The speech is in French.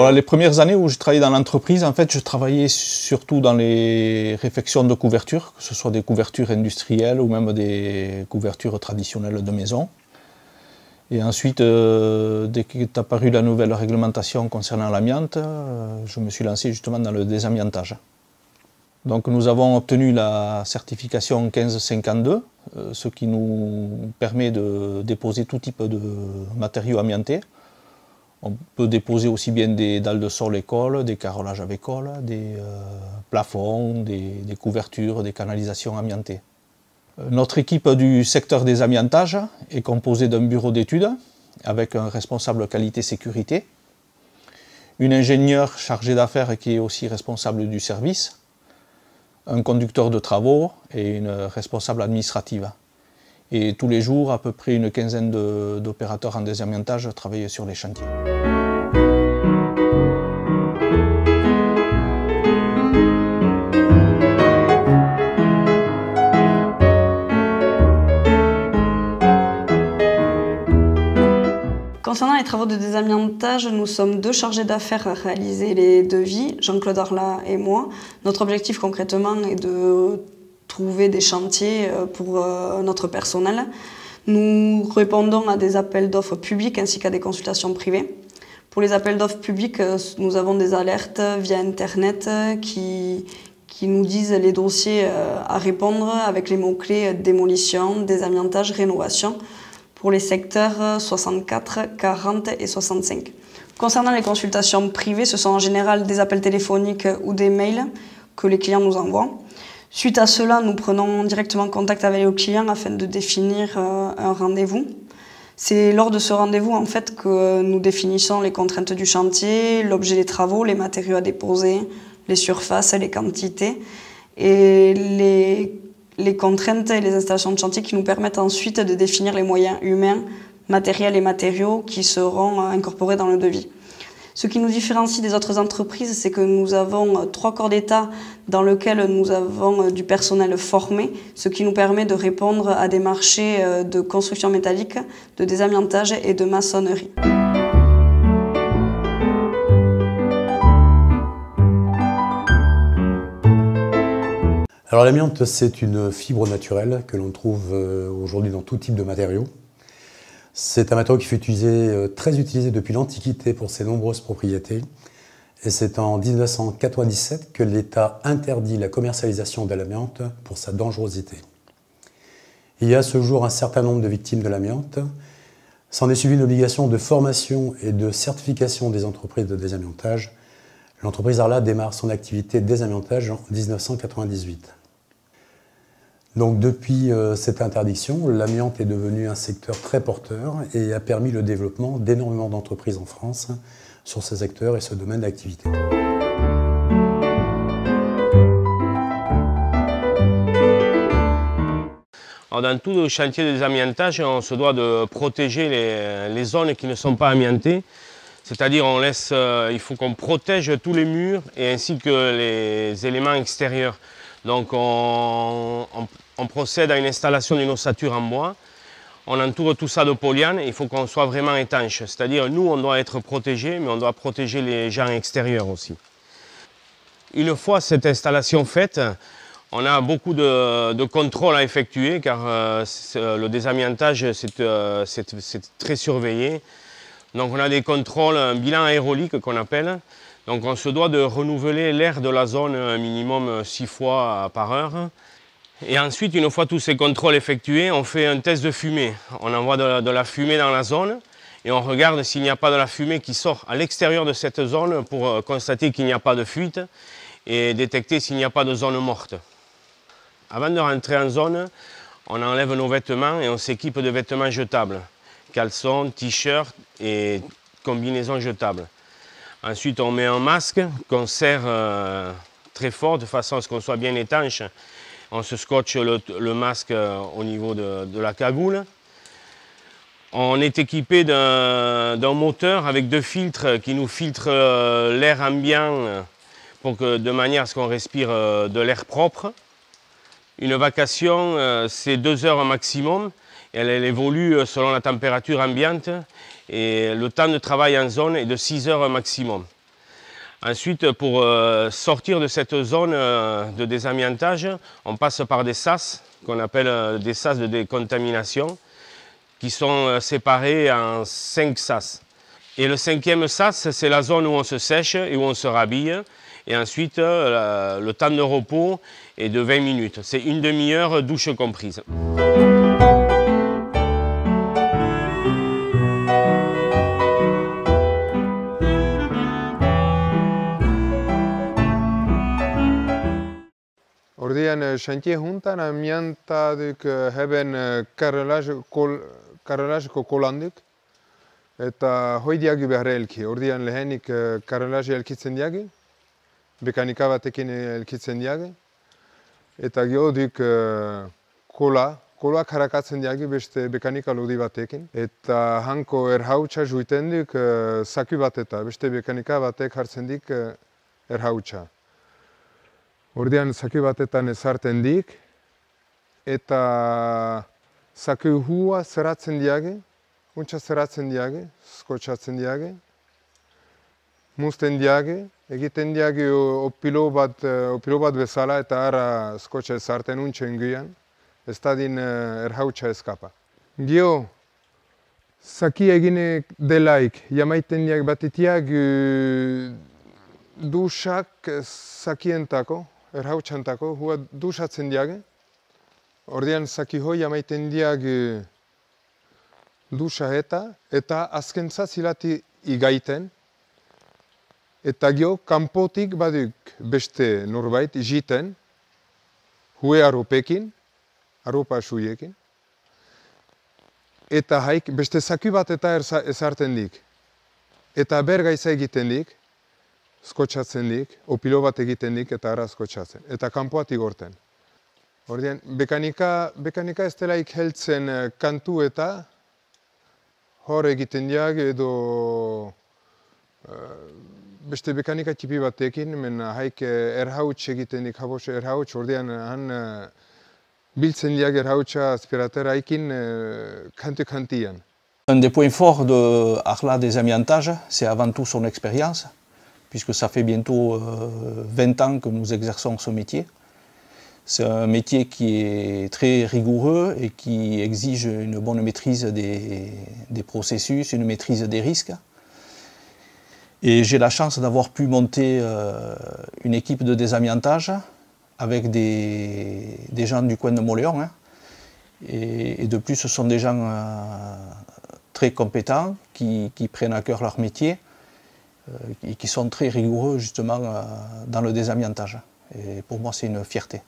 Voilà, les premières années où je travaillais dans l'entreprise, en fait, je travaillais surtout dans les réfections de couvertures, que ce soit des couvertures industrielles ou même des couvertures traditionnelles de maison. Et ensuite, dès qu'est apparue la nouvelle réglementation concernant l'amiante, je me suis lancé justement dans le désamiantage. Donc nous avons obtenu la certification 1552, ce qui nous permet de déposer tout type de matériaux amiantés. On peut déposer aussi bien des dalles de sol école, des carrelages avec colle, des plafonds, des couvertures, des canalisations amiantées. Notre équipe du secteur des amiantages est composée d'un bureau d'études avec un responsable qualité-sécurité, une ingénieure chargée d'affaires qui est aussi responsable du service, un conducteur de travaux et une responsable administrative. Et tous les jours, à peu près une quinzaine d'opérateurs en désamiantage travaillent sur les chantiers. Concernant les travaux de désamiantage, nous sommes deux chargés d'affaires à réaliser les devis, Jean-Claude Arlat et moi. Notre objectif concrètement est de trouver des chantiers pour notre personnel. Nous répondons à des appels d'offres publics ainsi qu'à des consultations privées. Pour les appels d'offres publics, nous avons des alertes via Internet qui nous disent les dossiers à répondre avec les mots-clés démolition, désamiantage, rénovation, pour les secteurs 64, 40 et 65. Concernant les consultations privées, ce sont en général des appels téléphoniques ou des mails que les clients nous envoient. Suite à cela, nous prenons directement contact avec le client afin de définir un rendez-vous. C'est lors de ce rendez-vous en fait, que nous définissons les contraintes du chantier, l'objet des travaux, les matériaux à déposer, les surfaces, les quantités et les contraintes et les installations de chantier qui nous permettent ensuite de définir les moyens humains, matériels et matériaux qui seront incorporés dans le devis. Ce qui nous différencie des autres entreprises, c'est que nous avons 3 corps d'État dans lesquels nous avons du personnel formé, ce qui nous permet de répondre à des marchés de construction métallique, de désamiantage et de maçonnerie. Alors l'amiante, c'est une fibre naturelle que l'on trouve aujourd'hui dans tout type de matériaux. C'est un matériau qui fut très utilisé depuis l'Antiquité pour ses nombreuses propriétés. Et c'est en 1997 que l'État interdit la commercialisation de l'amiante pour sa dangerosité. Il y a à ce jour un certain nombre de victimes de l'amiante. S'en est suivi une obligation de formation et de certification des entreprises de désamiantage. L'entreprise Arlat démarre son activité de désamiantage en 1998. Donc depuis cette interdiction, l'amiante est devenu un secteur très porteur et a permis le développement d'énormément d'entreprises en France sur ce secteur et ce domaine d'activité. Dans tout le chantier de désamiantage, on se doit de protéger les zones qui ne sont pas amiantées. C'est-à-dire il faut qu'on protège tous les murs et ainsi que les éléments extérieurs. Donc on procède à une installation d'une ossature en bois, on entoure tout ça de polyane et il faut qu'on soit vraiment étanche. C'est-à-dire nous on doit être protégés, mais on doit protéger les gens extérieurs aussi. Une fois cette installation faite, on a beaucoup de contrôles à effectuer car le désamiantage c'est très surveillé. Donc on a des contrôles, un bilan aérolique qu'on appelle. Donc on se doit de renouveler l'air de la zone un minimum 6 fois par heure. Et ensuite, une fois tous ces contrôles effectués, on fait un test de fumée. On envoie de la fumée dans la zone et on regarde s'il n'y a pas de la fumée qui sort à l'extérieur de cette zone pour constater qu'il n'y a pas de fuite et détecter s'il n'y a pas de zone morte. Avant de rentrer en zone, on enlève nos vêtements et on s'équipe de vêtements jetables. Caleçons, t-shirts et combinaisons jetables. Ensuite, on met un masque qu'on serre très fort de façon à ce qu'on soit bien étanche. On se scotche le masque au niveau de la cagoule. On est équipé d'un moteur avec 2 filtres qui nous filtrent l'air ambiant de manière à ce qu'on respire de l'air propre. Une vacation, c'est 2 heures maximum. Elle évolue selon la température ambiante et le temps de travail en zone est de 6 heures maximum. Ensuite, pour sortir de cette zone de désamiantage, on passe par des sas, qu'on appelle des sas de décontamination, qui sont séparés en 5 sas. Et le 5e sas, c'est la zone où on se sèche et où on se rhabille. Et ensuite, le temps de repos est de 20 minutes. C'est une demi-heure, douche comprise. Ordean chantier juntan amiantaduk hebben karrelazeko kolanduk eta hoi diagu behar elki. Ordean lehenik karrelazio elkitzen diagu, mekanika batekin elkitzen diagu, eta gero duk kola karakatzen diagu beste mekanika lodi batekin. Eta hanko erhautsa juiten duk saku bat eta beste mekanika batek hartzen dik erhautsa. Ordean saku batetan ezartzen dik, eta saku hua zeratzen diage, untsa zeratzen diage, skotxatzen diage, muzten diage, egiten diage opilo bat bezala eta ara skotxa ezarten untsen guian, ez dadin erhautsa eskapa. Gio, saki egine delaik, jamaiten diage batetiak dusak sakientako, erhautxantako, hua dusatzen diage. Ordean saki hoi amaiten diage dusa eta azkentza zilati igaiten. Eta gio, kanpotik baduk beste norbait jiten, hue arropekin, arropa suiekin. Eta haik beste saku bat eta ezarten dik. Eta bergaitza egiten dik, skotxatzen dik, opilo bat egiten dik eta ara skotxatzen. Eta kanpoat igorten. Ordean, bekanika ez delaik heltzen kantu eta hor egiten diag edo beste bekanika tipi batekin, haik erhauts egiten dik, habos erhauts, ordean han biltzen diag erhautsa aspirateraikin kantian. Un des points forts de Arla Désamiantage, c'est avant tout son expérience, puisque ça fait bientôt 20 ans que nous exerçons ce métier. C'est un métier qui est très rigoureux et qui exige une bonne maîtrise des processus, une maîtrise des risques. Et j'ai la chance d'avoir pu monter une équipe de désamiantage avec des gens du coin de Mauléon. Hein. Et de plus, ce sont des gens très compétents qui prennent à cœur leur métier et qui sont très rigoureux justement dans le désamiantage. Et pour moi, c'est une fierté.